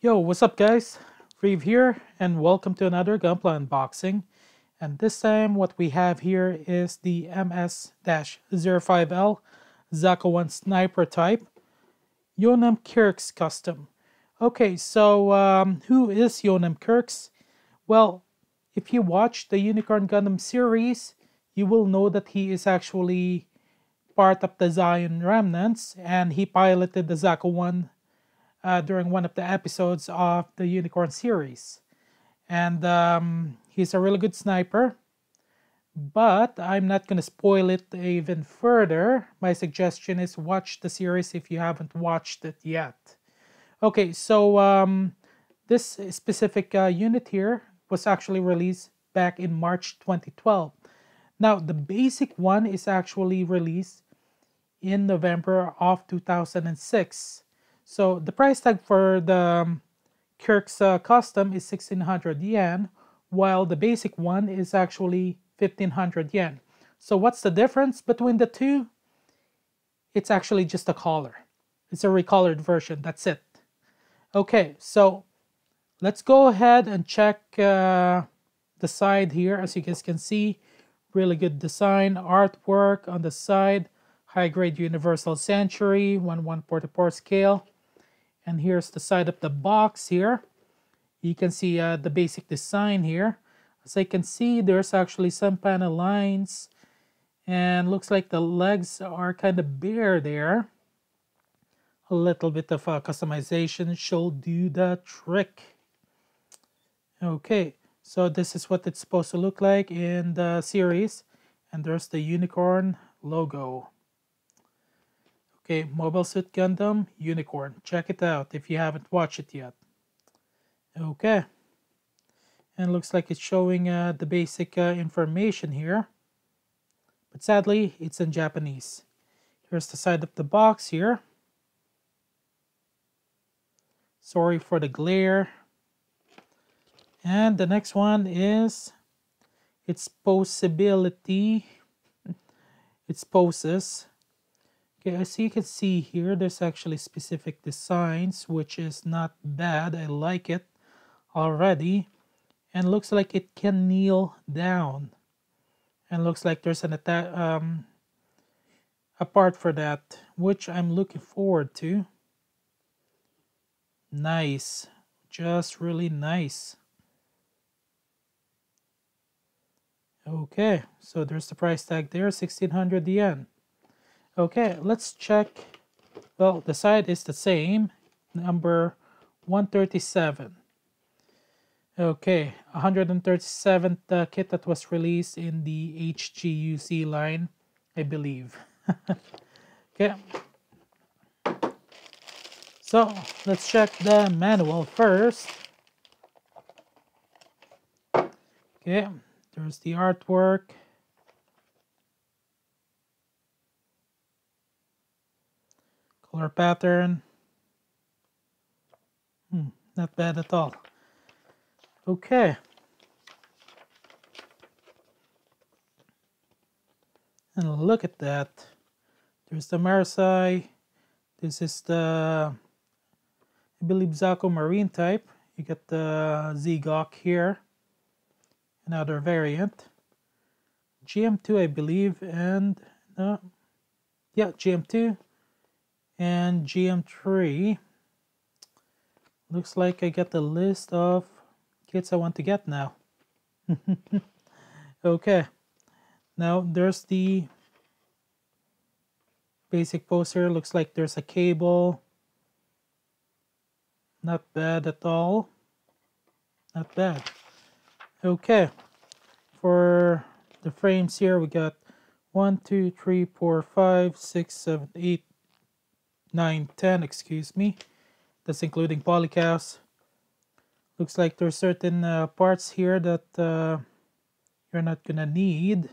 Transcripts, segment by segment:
Yo, what's up guys? Reeve here and welcome to another Gunpla unboxing. And this time what we have here is the MS-05L Zaka 1 Sniper type Yonem Kirks custom. Okay, so who is Yonem Kirks? Well, if you watch the Unicorn Gundam series, you will know that he is actually part of the Zion Remnants and he piloted the Zaka 1 during one of the episodes of the Unicorn series. And he's a really good sniper, but I'm not going to spoil it even further. My suggestion is watch the series if you haven't watched it yet. Okay, so this specific unit here was actually released back in March 2012. Now, the basic one is actually released in November of 2006. So the price tag for the Kirk's custom is 1600 yen, while the basic one is actually 1500 yen. So what's the difference between the two? It's actually just a color. It's a recolored version, that's it. Okay, so let's go ahead and check the side here. As you guys can see, really good design, artwork on the side, high-grade Universal Century, 1/144 scale. And here's the side of the box here. You can see the basic design here. As I can see, there's actually some panel lines and looks like the legs are kind of bare there. A little bit of customization should do the trick. Okay, so this is what it's supposed to look like in the series. And there's the Unicorn logo. Okay, Mobile Suit Gundam Unicorn. Check it out if you haven't watched it yet. Okay. And it looks like it's showing the basic information here. But sadly, it's in Japanese. Here's the side of the box here. Sorry for the glare. And the next one is its possibility. Its poses. Okay, as you can see here, there's actually specific designs, which is not bad. I like it already. And looks like it can kneel down. And looks like there's an a part for that, which I'm looking forward to. Nice. Just really nice. Okay, so there's the price tag there, 1600 yen. Okay, let's check. Well, the side is the same, number 137. Okay, 137th kit that was released in the HGUC line, I believe. Okay, so let's check the manual first. Okay, there's the artwork. Color pattern. Not bad at all. Okay. And look at that. There's the Marseille. This is the, I believe, Zako Marine type. You get the Z-Gok here. Another variant. GM2, I believe, and yeah, GM2 and GM3. Looks like I got the list of kits I want to get now. Okay, now there's the basic poster. Looks like there's a cable. Not bad at all. Not bad. Okay, for the frames here, we got 1, 2, 3, 4, 5, 6, 7, 8, 9, 10, excuse me. That's including polycasts. Looks like there's certain parts here that you're not gonna need.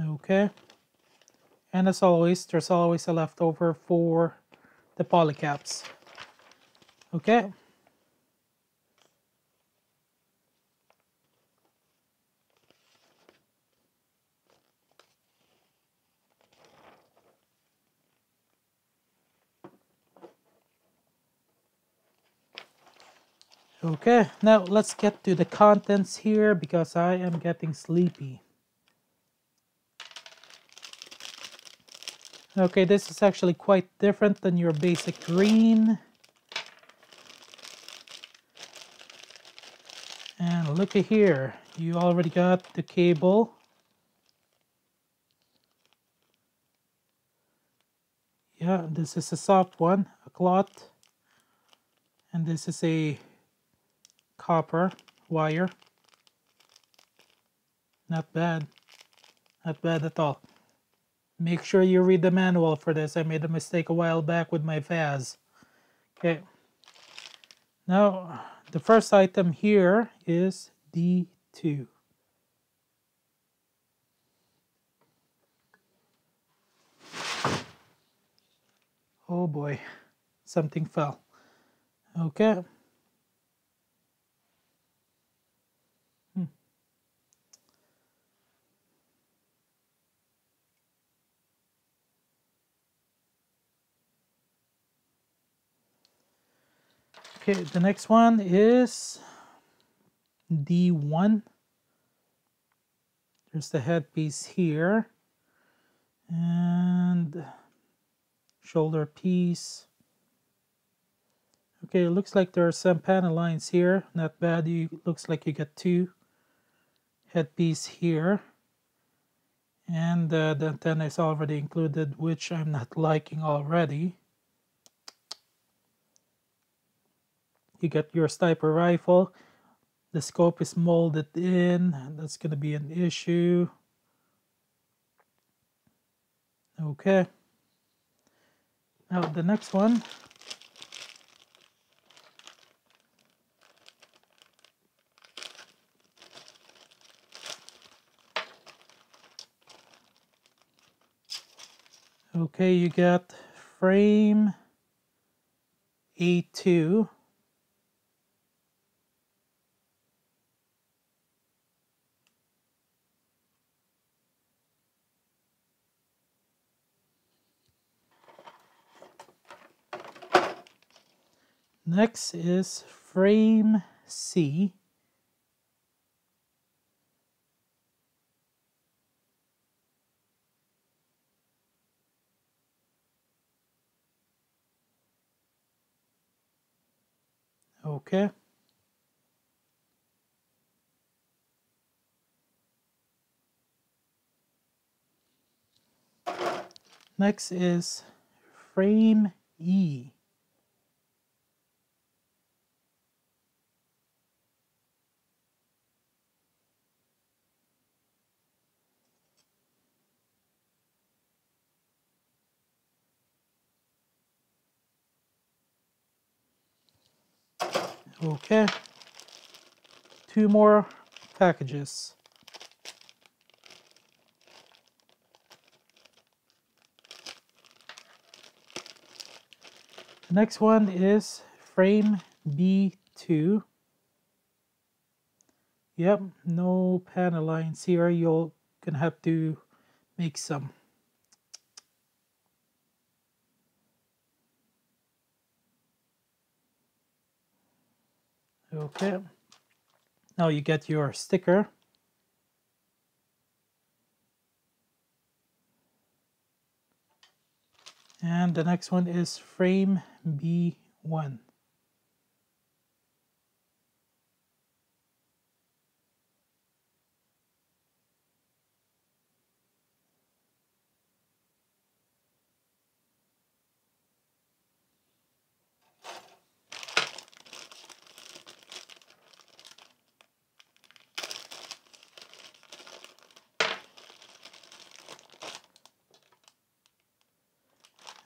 Okay. And as always, there's always a leftover for the polycaps. Okay. Okay, now let's get to the contents here because I am getting sleepy. Okay, this is actually quite different than your basic green. And looky here, you already got the cable. Yeah, this is a soft one, a cloth. And this is a copper wire. Not bad. Not bad at all. Make sure you read the manual for this. I made a mistake a while back with my Vaz. Okay. Now, the first item here is D2. Oh boy, something fell. Okay. Okay, the next one is D1. There's the headpiece here. And shoulder piece. Okay, it looks like there are some panel lines here. Not bad. Looks like you get two headpiece here. And the antenna is already included, which I'm not liking already. You get your sniper rifle. The scope is molded in. That's going to be an issue. Okay. Now the next one. Okay, you got frame A2. Next is frame C. Okay. Next is frame E. Okay. Two more packages. The next one is frame B2. Yep, no panel lines here. You're gonna have to make some. Okay. Now you get your sticker. And the next one is frame B1.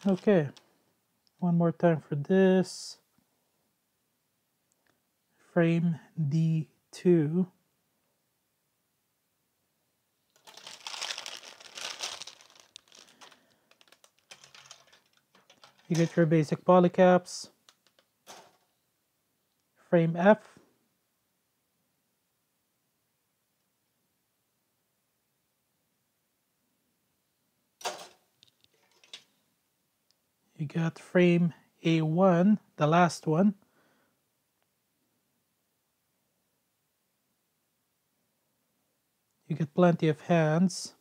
Okay, one more time for this. Frame D2. You get your basic polycaps. Frame F. You got frame A1, the last one. You get plenty of hands.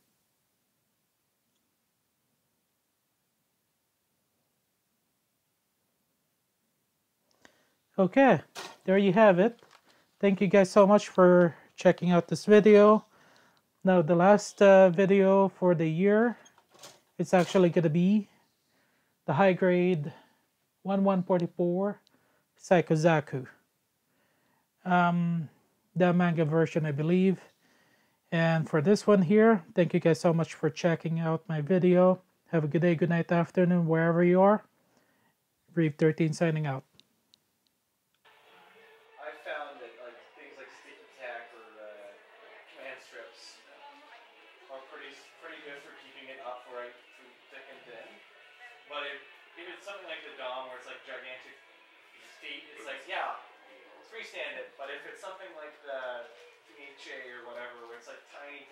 Okay, there you have it. Thank you guys so much for checking out this video. Now, the last video for the year, it's actually going to be the high grade 1144 Saikozaku. The manga version, I believe. And for this one here, thank you guys so much for checking out my video. Have a good day, good night, afternoon, wherever you are. Reeve13 signing out. I found that like things like sticky tack or command strips are pretty good for keeping it upright through thick and thin. But if it's something like the Dom where it's like gigantic feet, it's like yeah, freestand it. But if it's something like the Nietzsche or whatever, where it's like tiny